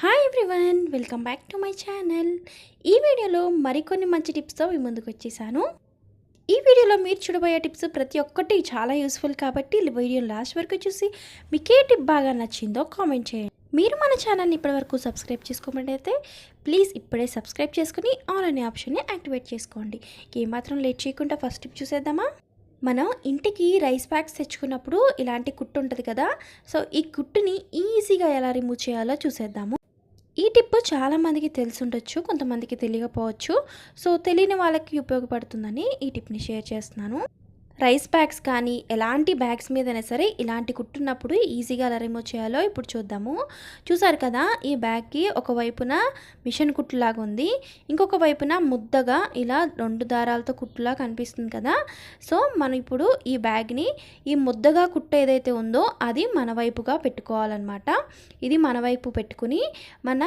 Hi everyone, welcome back to my channel. ఈ వీడియోలో మరికొన్ని మంచి టిప్స్తో మీ ముందుకు వచ్చేసాను. ఈ వీడియోలో మీరు చూడబోయే టిప్స్ ప్రతి ఒక్కటి చాలా యూస్ఫుల్ కాబట్టి వీడియో లాస్ట్ వరకు చూసి మీకు ఏ టిప్ బాగా నచ్చిందో కామెంట్ చేయండి. మీరు మన ఛానల్ని ఇప్పటివరకు సబ్స్క్రైబ్ చేసుకోమంటే ప్లీజ్ ఇప్పుడే సబ్స్క్రైబ్ చేసుకుని ఆల్ అనే ఆప్షన్ని యాక్టివేట్ చేసుకోండి. ఏమాత్రం లేట్ చేయకుండా ఫస్ట్ టిప్ చూసేద్దామా. మనం ఇంటికి రైస్ బ్యాగ్స్ తెచ్చుకున్నప్పుడు ఇలాంటి కుట్టు ఉంటుంది కదా, సో ఈ కుట్టుని ఈజీగా ఎలా రిమూవ్ చేయాలో చూసేద్దాము. ఈ టిప్ చాలామందికి తెలిసుండొచ్చు, కొంతమందికి తెలియకపోవచ్చు. సో తెలియని వాళ్ళకి ఉపయోగపడుతుందని ఈ టిప్ని షేర్ చేస్తున్నాను. రైస్ బ్యాగ్స్ కానీ ఎలాంటి బ్యాగ్స్ మీదైనా సరే ఇలాంటి కుట్టున్నప్పుడు ఈజీగా ఎలా రిమూవ్ చేయాలో ఇప్పుడు చూద్దాము. చూసారు కదా, ఈ బ్యాగ్కి ఒకవైపున మిషన్ కుట్టులాగా ఉంది, ఇంకొక వైపున ముద్దగా ఇలా 2 దారాలతో కుట్టులా కనిపిస్తుంది కదా. సో మనం ఇప్పుడు ఈ బ్యాగ్ని ఈ ముద్దగా కుట్టు ఏదైతే ఉందో అది మన వైపుగా పెట్టుకోవాలన్నమాట. ఇది మన వైపు పెట్టుకుని మన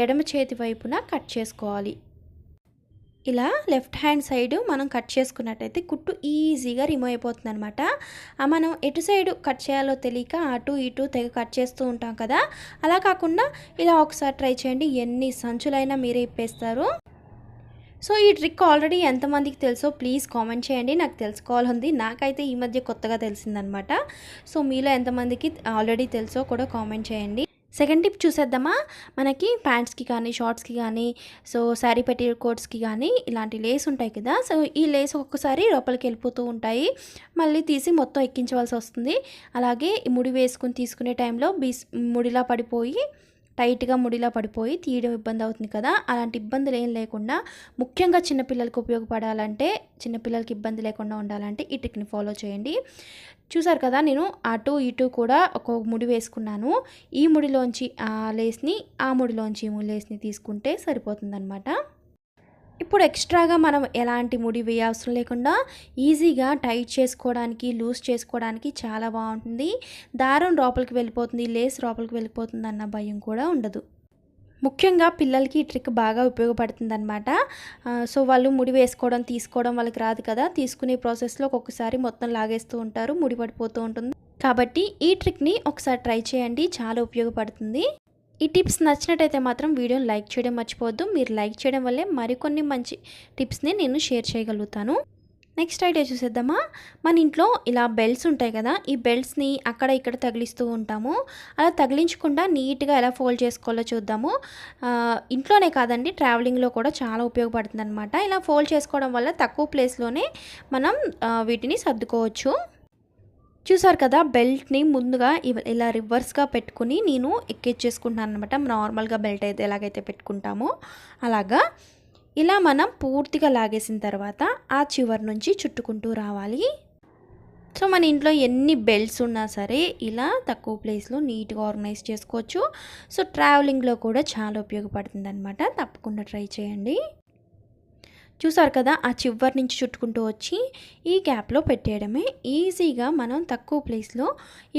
ఎడమ చేతి వైపున కట్ చేసుకోవాలి. ఇలా లెఫ్ట్ హ్యాండ్ సైడ్ మనం కట్ చేసుకున్నట్టయితే కుట్టు ఈజీగా రిమూవ్ అయిపోతుంది అనమాట. మనం ఎటు సైడ్ కట్ చేయాలో తెలియక అటు ఇటు తెగ కట్ చేస్తూ ఉంటాం కదా, అలా కాకుండా ఇలా ఒకసారి ట్రై చేయండి, ఎన్ని సంచులైనా మీరే ఇప్పేస్తారు. సో ఈ ట్రిక్ ఆల్రెడీ ఎంతమందికి తెలుసో ప్లీజ్ కామెంట్ చేయండి, నాకు తెలుసుకోవాలంది. నాకైతే ఈ మధ్య కొత్తగా తెలిసిందనమాట. సో మీలో ఎంతమందికి ఆల్రెడీ తెలుసో కూడా కామెంట్ చేయండి. సెకండ్ టిప్ చూసేద్దామా. మనకి ప్యాంట్స్కి కానీ షార్ట్స్కి కానీ సో శారీ పెట్టికోట్స్కి కానీ ఇలాంటి లేస్ ఉంటాయి కదా. సో ఈ లేస్ ఒక్కొక్కసారి లోపలికి వెళ్ళిపోతూ ఉంటాయి, మళ్ళీ తీసి మొత్తం ఎక్కించవలసి వస్తుంది. అలాగే ఈ ముడి వేసుకుని తీసుకునే టైంలో ముడిలా పడిపోయి టైట్గా ముడిలా పడిపోయి తీయడం ఇబ్బంది అవుతుంది కదా. అలాంటి ఇబ్బందులు ఏం లేకుండా, ముఖ్యంగా చిన్నపిల్లలకు ఉపయోగపడాలంటే, చిన్నపిల్లలకి ఇబ్బంది లేకుండా ఉండాలంటే ఈ ట్రిక్ని ఫాలో చేయండి. చూసారు కదా, నేను అటు ఇటు కూడా ఒక ముడి వేసుకున్నాను. ఈ ముడిలోంచి ఆ లేస్ని, ఆ ముడిలోంచి ఈ లేస్ని తీసుకుంటే సరిపోతుందన్నమాట. ఇప్పుడు ఎక్స్ట్రాగా మనం ఎలాంటి ముడి వేయవసరం లేకుండా ఈజీగా టైట్ చేసుకోవడానికి, లూజ్ చేసుకోవడానికి చాలా బాగుంటుంది. దారం లోపలికి వెళ్ళిపోతుంది, లేస్ లోపలికి వెళ్ళిపోతుంది అన్న భయం కూడా ఉండదు. ముఖ్యంగా పిల్లలకి ఈ ట్రిక్ బాగా ఉపయోగపడుతుంది అనమాట. సో వాళ్ళు ముడి వేసుకోవడం, తీసుకోవడం వాళ్ళకి రాదు కదా, తీసుకునే ప్రాసెస్లో ఒక్కొక్కసారి మొత్తం లాగేస్తూ ఉంటారు, ముడి పడిపోతూ ఉంటుంది. కాబట్టి ఈ ట్రిక్ని ఒకసారి ట్రై చేయండి, చాలా ఉపయోగపడుతుంది. ఈ టిప్స్ నచ్చినట్టయితే మాత్రం వీడియోని లైక్ చేయడం మర్చిపోవద్దు. మీరు లైక్ చేయడం వల్లే మరికొన్ని మంచి టిప్స్ని నేను షేర్ చేయగలుగుతాను. నెక్స్ట్ ఐడియా చూసేద్దామా. మన ఇంట్లో ఇలా బెల్ట్స్ ఉంటాయి కదా, ఈ బెల్ట్స్ని అక్కడ ఇక్కడ తగిలిస్తూ ఉంటాము. అలా తగిలించకుండా నీట్గా ఎలా ఫోల్డ్ చేసుకోవాలో చూద్దాము. ఇంట్లోనే కాదండి, ట్రావెలింగ్లో కూడా చాలా ఉపయోగపడుతుంది అనమాట. ఇలా ఫోల్డ్ చేసుకోవడం వల్ల తక్కువ ప్లేస్లోనే మనం వీటిని సర్దుకోవచ్చు. చూసారు కదా, బెల్ట్ని ముందుగా ఇలా రివర్స్గా పెట్టుకుని నేను ఎక్కించేసుకుంటున్నాను అనమాట. నార్మల్గా బెల్ట్ అయితే ఎలాగైతే పెట్టుకుంటామో అలాగా ఇలా మనం పూర్తిగా లాగేసిన తర్వాత ఆ చివరి నుంచి చుట్టుకుంటూ రావాలి. సో మన ఇంట్లో ఎన్ని బెల్ట్స్ ఉన్నా సరే ఇలా తక్కువ ప్లేస్లో నీట్గా ఆర్గనైజ్ చేసుకోవచ్చు. సో ట్రావెలింగ్లో కూడా చాలా ఉపయోగపడుతుంది అనమాట. తప్పకుండా ట్రై చేయండి. చూసారు కదా, ఆ చివరి నుంచి చుట్టుకుంటూ వచ్చి ఈ గ్యాప్లో పెట్టేయడమే. ఈజీగా మనం తక్కువ ప్లేస్లో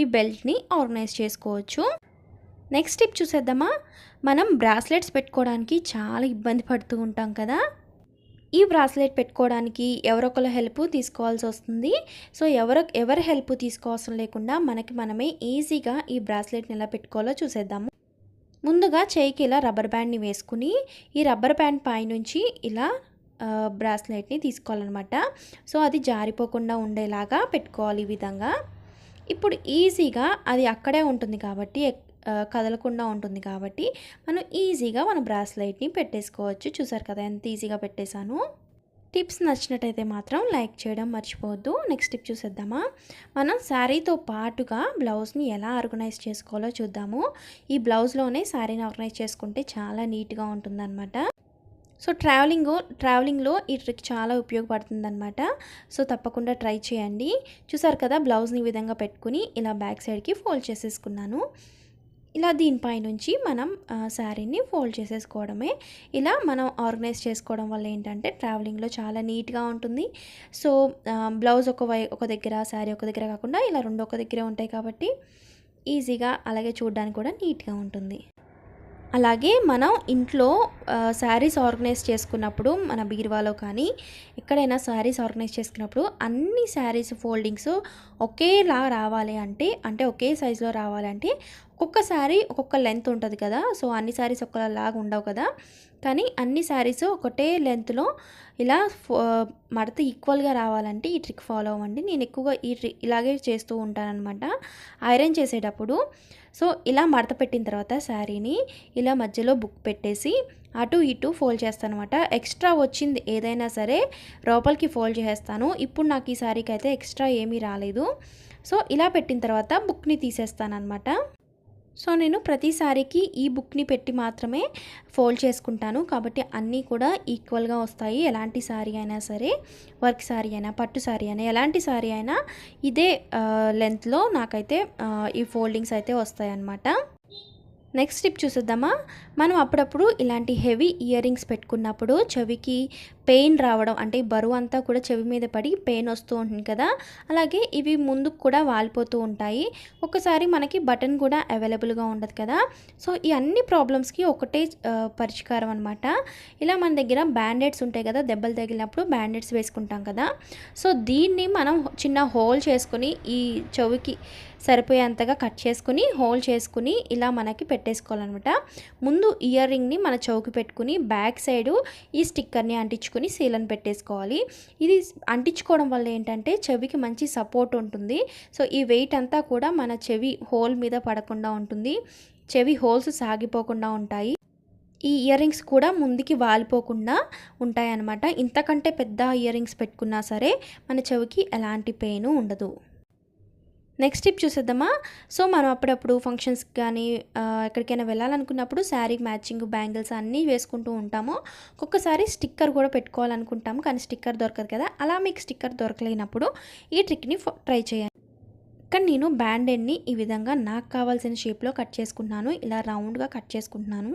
ఈ బెల్ట్ని ఆర్గనైజ్ చేసుకోవచ్చు. నెక్స్ట్ టిప్ చూసేద్దామా. మనం బ్రాస్లెట్స్ పెట్టుకోవడానికి చాలా ఇబ్బంది పడుతూ ఉంటాం కదా. ఈ బ్రాస్లెట్ పెట్టుకోవడానికి ఎవరొకరు హెల్ప్ తీసుకోవాల్సి వస్తుంది. సో ఎవరి హెల్ప్ తీసుకోవాల్సిన లేకుండా మనకి మనమే ఈజీగా ఈ బ్రాస్లెట్ని ఎలా పెట్టుకోవాలో చూసేద్దాము. ముందుగా చేయికి ఇలా రబ్బర్ బ్యాండ్ని వేసుకుని ఈ రబ్బర్ బ్యాండ్ పైనుంచి ఇలా బ్రాస్లెట్ని తీసుకోవాలన్నమాట. సో అది జారిపోకుండా ఉండేలాగా పెట్టుకోవాలి ఈ విధంగా. ఇప్పుడు ఈజీగా అది అక్కడే ఉంటుంది కాబట్టి, కదలకుండా ఉంటుంది కాబట్టి మనం ఈజీగా మన బ్రాస్లెట్ని పెట్టేసుకోవచ్చు. చూసారు కదా ఎంత ఈజీగా పెట్టేశాను. టిప్స్ నచ్చినట్టయితే మాత్రం లైక్ చేయడం మర్చిపోవద్దు. నెక్స్ట్ టిప్ చూసేద్దామా. మనం శారీతో పాటుగా బ్లౌజ్ని ఎలా ఆర్గనైజ్ చేసుకోవాలో చూద్దాము. ఈ బ్లౌజ్లోనే శారీని ఆర్గనైజ్ చేసుకుంటే చాలా నీట్గా ఉంటుందన్నమాట. సో ట్రావెలింగ్లో ఈ ట్రిక్ చాలా ఉపయోగపడుతుంది అనమాట. సో తప్పకుండా ట్రై చేయండి. చూసారు కదా, బ్లౌజ్ని ఈ విధంగా పెట్టుకుని ఇలా బ్యాక్ సైడ్కి ఫోల్డ్ చేసేసుకున్నాను. ఇలా దీనిపై నుంచి మనం శారీని ఫోల్డ్ చేసేసుకోవడమే. ఇలా మనం ఆర్గనైజ్ చేసుకోవడం వల్ల ఏంటంటే ట్రావెలింగ్లో చాలా నీట్గా ఉంటుంది. సో బ్లౌజ్ ఒక దగ్గర, శారీ ఒక దగ్గర కాకుండా ఇలా రెండు ఒక దగ్గరే ఉంటాయి కాబట్టి ఈజీగా, అలాగే చూడడానికి కూడా నీట్గా ఉంటుంది. అలాగే మనం ఇంట్లో శారీస్ ఆర్గనైజ్ చేసుకున్నప్పుడు మన బీరువాలో కానీ ఎక్కడైనా శారీస్ ఆర్గనైజ్ చేసుకున్నప్పుడు అన్ని శారీస్ ఫోల్డింగ్స్ ఒకేలా రావాలి అంటే ఒకే సైజులో రావాలంటే ఒక్కొక్క శారీ ఒక్కొక్క లెంత్ ఉంటుంది కదా, సో అన్ని శారీస్ ఒకలాగా ఉండవు కదా, కానీ అన్ని శారీస్ ఒకటే లెంత్లో ఇలా మడత ఈక్వల్గా రావాలంటే ఈ ట్రిక్ ఫాలో అవ్వండి. నేను ఎక్కువగా ఇలాగే చేస్తూ ఉంటానన్నమాట ఐరన్ చేసేటప్పుడు. సో ఇలా మడత పెట్టిన తర్వాత శారీని ఇలా మధ్యలో బుక్ పెట్టేసి అటు ఇటు ఫోల్డ్ చేస్తాను అనమాట. ఎక్స్ట్రా వచ్చింది ఏదైనా సరే లోపలికి ఫోల్డ్ చేసేస్తాను. ఇప్పుడు నాకు ఈ శారీకి అయితే ఎక్స్ట్రా ఏమీ రాలేదు. సో ఇలా పెట్టిన తర్వాత బుక్ని తీసేస్తాను అనమాట. సో నేను ప్రతి శారీకి ఈ బుక్ని పెట్టి మాత్రమే ఫోల్డ్ చేసుకుంటాను, కాబట్టి అన్నీ కూడా ఈక్వల్గా వస్తాయి. ఎలాంటి శారీ అయినా సరే, వర్క్ శారీ అయినా, పట్టు శారీ అయినా, ఎలాంటి శారీ అయినా ఇదే లెంత్లో నాకైతే ఈ ఫోల్డింగ్స్ అయితే వస్తాయి అన్నమాట. నెక్స్ట్ టిప్ చూసేద్దామా. మనం అప్పుడప్పుడు ఇలాంటి హెవీ ఇయర్ రింగ్స్ పెట్టుకున్నప్పుడు చెవికి పెయిన్ రావడం, అంటే బరువు అంతా కూడా చెవి మీద పడి పెయిన్ వస్తూ ఉంటుంది కదా, అలాగే ఇవి ముందుకు కూడా వాలిపోతూ ఉంటాయి. ఒక్కసారి మనకి బటన్ కూడా అవైలబుల్గా ఉండదు కదా. సో ఈ అన్ని ప్రాబ్లమ్స్కి ఒకటే పరిష్కారం అనమాట. ఇలా మన దగ్గర బ్యాండెడ్స్ ఉంటాయి కదా, దెబ్బలు తగిలినప్పుడు బ్యాండెడ్స్ వేసుకుంటాం కదా. సో దీన్ని మనం చిన్న హోల్ చేసుకుని ఈ చెవికి సరిపోయేంతగా కట్ చేసుకుని హోల్ చేసుకుని ఇలా మనకి పెట్టేసుకోవాలన్నమాట. ముందు ఇయర్ రింగ్ని మన చెవికి పెట్టుకుని బ్యాక్ సైడు ఈ స్టిక్కర్ని అంటించుకుని సీలను పెట్టేసుకోవాలి. ఇది అంటించుకోవడం వల్ల ఏంటంటే చెవికి మంచి సపోర్ట్ ఉంటుంది. సో ఈ వెయిట్ అంతా కూడా మన చెవి హోల్ మీద పడకుండా ఉంటుంది, చెవి హోల్స్ సాగిపోకుండా ఉంటాయి. ఈ ఇయర్ రింగ్స్ కూడా ముందుకి వాలిపోకుండా ఉంటాయి అన్నమాట. ఇంతకంటే పెద్ద ఇయర్ రింగ్స్ పెట్టుకున్నా సరే మన చెవికి ఎలాంటి పెయిన్ ఉండదు. నెక్స్ట్ టిప్ చూసేద్దామా. సో మనం అప్పుడప్పుడు ఫంక్షన్స్కి కానీ ఎక్కడికైనా వెళ్ళాలనుకున్నప్పుడు శారీకి మ్యాచింగ్ బ్యాంగిల్స్ అన్నీ వేసుకుంటూ ఉంటాము. ఒక్కొక్కసారి స్టిక్కర్ కూడా పెట్టుకోవాలనుకుంటాము, కానీ స్టిక్కర్ దొరకదు కదా. అలా మీకు స్టిక్కర్ దొరకలేనప్పుడు ఈ ట్రిక్ని ట్రై చేయండి. కానీ నేను బ్యాండెడ్ని ఈ విధంగా నాకు కావాల్సిన షేప్లో కట్ చేసుకుంటున్నాను. ఇలా రౌండ్గా కట్ చేసుకుంటున్నాను.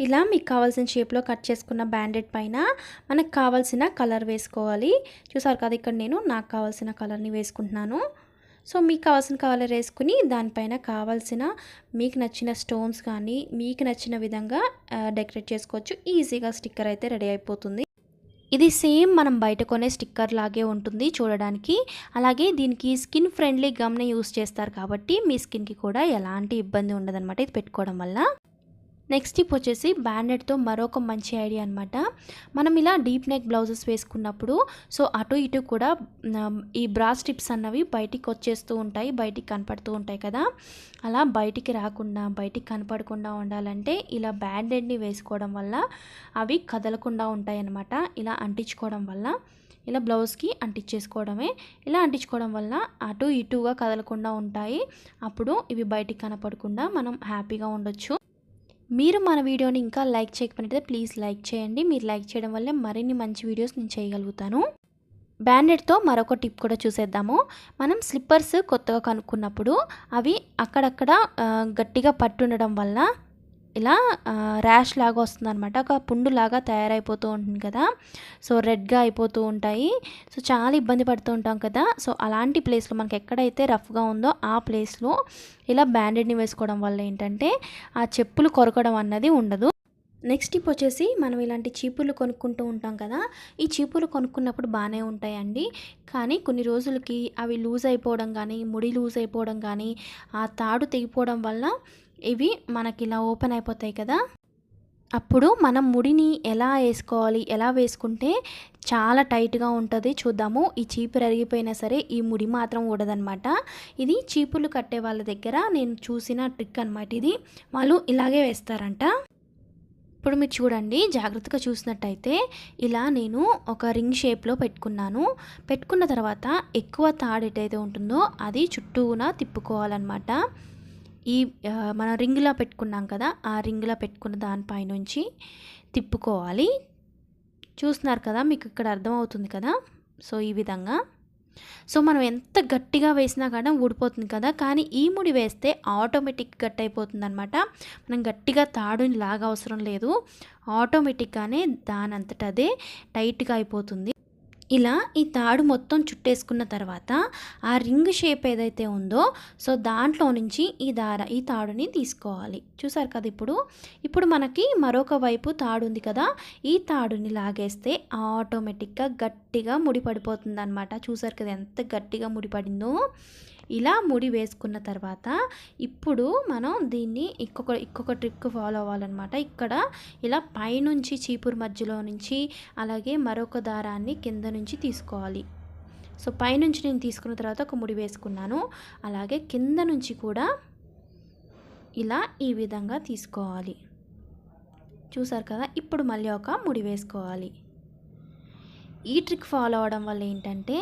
ఇలా మీకు కావాల్సిన షేప్లో కట్ చేసుకున్న బ్యాండెడ్ పైన మనకు కావాల్సిన కలర్ వేసుకోవాలి. చూసారు కదా, ఇక్కడ నేను నాకు కావాల్సిన కలర్ని వేసుకుంటున్నాను. సో మీకు కావాల్సిన కలర్ వేసుకుని దానిపైన కావాల్సిన మీకు నచ్చిన స్టోన్స్ కానీ మీకు నచ్చిన విధంగా డెకరేట్ చేసుకోవచ్చు. ఈజీగా స్టిక్కర్ అయితే రెడీ అయిపోతుంది. ఇది సేమ్ మనం బయట కొనే స్టిక్కర్ లాగే ఉంటుంది చూడడానికి. అలాగే దీనికి స్కిన్ ఫ్రెండ్లీ గమ్ని యూస్ చేస్తారు కాబట్టి మీ స్కిన్కి కూడా ఎలాంటి ఇబ్బంది ఉండదన్నమాట ఇది పెట్టుకోవడం వల్ల. నెక్స్ట్ టిప్ వచ్చేసి బ్యాండెడ్తో మరొక మంచి ఐడియా అనమాట. మనం ఇలా డీప్ నెక్ బ్లౌజెస్ వేసుకున్నప్పుడు సో అటు ఇటు కూడా ఈ బ్రా స్ట్రిప్స్ అన్నవి బయటికి వచ్చేస్తూ ఉంటాయి, బయటికి కనపడుతూ ఉంటాయి కదా. అలా బయటికి రాకుండా బయటికి కనపడకుండా ఉండాలంటే ఇలా బ్యాండెడ్ని వేసుకోవడం వల్ల అవి కదలకుండా ఉంటాయి అన్నమాట. ఇలా అంటించుకోవడం వల్ల ఇలా బ్లౌజ్కి అంటించేసుకోవడమే. ఇలా అంటించుకోవడం వల్ల అటు ఇటుగా కదలకుండా ఉంటాయి. అప్పుడు ఇవి బయటికి కనపడకుండా మనం హ్యాపీగా ఉండొచ్చు. మీరు మన వీడియోని ఇంకా లైక్ చేయకపోతే ప్లీజ్ లైక్ చేయండి. మీరు లైక్ చేయడం వల్ల మరిన్ని మంచి వీడియోస్ నేను చేయగలుగుతాను. బ్యాండెడ్తో మరొక టిప్ కూడా చూసేద్దాము. మనం స్లిప్పర్స్ కొత్తగా కనుక్కున్నప్పుడు అవి అక్కడక్కడ గట్టిగా పట్టుండడం వల్ల ఇలా ర్యాష్ లాగా వస్తుందన్నమాట. ఒక పుండులాగా తయారైపోతూ ఉంటుంది కదా. సో రెడ్గా అయిపోతూ ఉంటాయి. సో చాలా ఇబ్బంది పడుతూ ఉంటాం కదా. సో అలాంటి ప్లేస్లో మనకి ఎక్కడైతే రఫ్గా ఉందో ఆ ప్లేస్లో ఇలా బ్యాండెడ్ని వేసుకోవడం వల్ల ఏంటంటే ఆ చెప్పులు కొరకడం అన్నది ఉండదు. నెక్స్ట్ టిప్ వచ్చేసి మనం ఇలాంటి చీపుర్లు కొనుక్కుంటూ ఉంటాం కదా. ఈ చీపుర్లు కొనుక్కున్నప్పుడు బాగానే ఉంటాయండి, కానీ కొన్ని రోజులకి అవి లూజ్ అయిపోవడం కానీ ముడి లూజ్ అయిపోవడం కానీ ఆ తాడు తెగిపోవడం వల్ల ఇవి మనకి ఇలా ఓపెన్ అయిపోతాయి కదా. అప్పుడు మనం ముడిని ఎలా వేసుకోవాలి, ఎలా వేసుకుంటే చాలా టైట్గా ఉంటుంది చూద్దాము. ఈ చీపురు అరిగిపోయినా సరే ఈ ముడి మాత్రం ఊడదనమాట. ఇది చీపుర్లు కట్టే వాళ్ళ దగ్గర నేను చూసిన ట్రిక్ అనమాట. ఇది వాళ్ళు ఇలాగే వేస్తారంట. ఇప్పుడు మీరు చూడండి, జాగ్రత్తగా చూసినట్టయితే ఇలా నేను ఒక రింగ్ షేప్లో పెట్టుకున్నాను. పెట్టుకున్న తర్వాత ఎక్కువ తాడు ఎటైతే ఉంటుందో అది చుట్టూనా తిప్పుకోవాలన్నమాట. ఈ మనం రింగ్లా పెట్టుకున్నాం కదా, ఆ రింగ్లా పెట్టుకున్న దానిపైనుంచి తిప్పుకోవాలి. చూస్తున్నారు కదా, మీకు ఇక్కడ అర్థమవుతుంది కదా. సో ఈ విధంగా సో మనం ఎంత గట్టిగా వేసినా కానీ ఊడిపోతుంది కదా, కానీ ఈ ముడి వేస్తే ఆటోమేటిక్ గట్టి అయిపోతుంది అనమాట. మనం గట్టిగా తాడుని లాగా అవసరం లేదు, ఆటోమేటిక్గానే దాని అంతటా అదే టైట్గా అయిపోతుంది. ఇలా ఈ తాడు మొత్తం చుట్టేసుకున్న తర్వాత ఆ రింగ్ షేప్ ఏదైతే ఉందో సో దాంట్లో నుంచి ఈ తాడుని తీసుకోవాలి. చూసారు కదా, ఇప్పుడు మనకి మరొక వైపు తాడు ఉంది కదా, ఈ తాడుని లాగేస్తే ఆటోమేటిక్గా గట్టిగా ముడిపడిపోతుంది అనమాట. చూసారు కదా ఎంత గట్టిగా ముడిపడిందో. ఇలా ముడి వేసుకున్న తర్వాత ఇప్పుడు మనం దీన్ని ఇంకొక ట్రిక్ ఫాలో అవ్వాలన్నమాట. ఇక్కడ ఇలా పైనుంచి చీపురు మధ్యలో నుంచి అలాగే మరొక దారాన్ని కింద నుంచి తీసుకోవాలి. సో పైనుంచి నేను తీసుకున్న తర్వాత ఒక ముడి వేసుకున్నాను. అలాగే కింద నుంచి కూడా ఇలా ఈ విధంగా తీసుకోవాలి. చూసారు కదా, ఇప్పుడు మళ్ళీ ఒక ముడి వేసుకోవాలి. ఈ ట్రిక్ ఫాలో అవడం వల్ల ఏంటంటే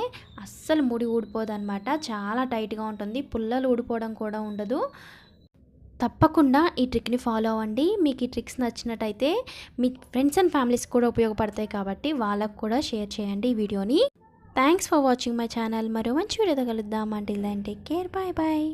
అస్సలు ముడి ఊడిపోదన్నమాట. చాలా టైట్గా ఉంటుంది, పుల్లలు ఊడిపోవడం కూడా ఉండదు. తప్పకుండా ఈ ట్రిక్ని ఫాలో అవ్వండి. మీకు ఈ ట్రిక్స్ నచ్చినట్టయితే మీ ఫ్రెండ్స్ అండ్ ఫ్యామిలీస్ కూడా ఉపయోగపడతాయి కాబట్టి వాళ్ళకు కూడా షేర్ చేయండి ఈ వీడియోని. Thanks for watching my channel. మరో మంచి వీడియోతో కలుద్దాం. Until then take care. Bye bye.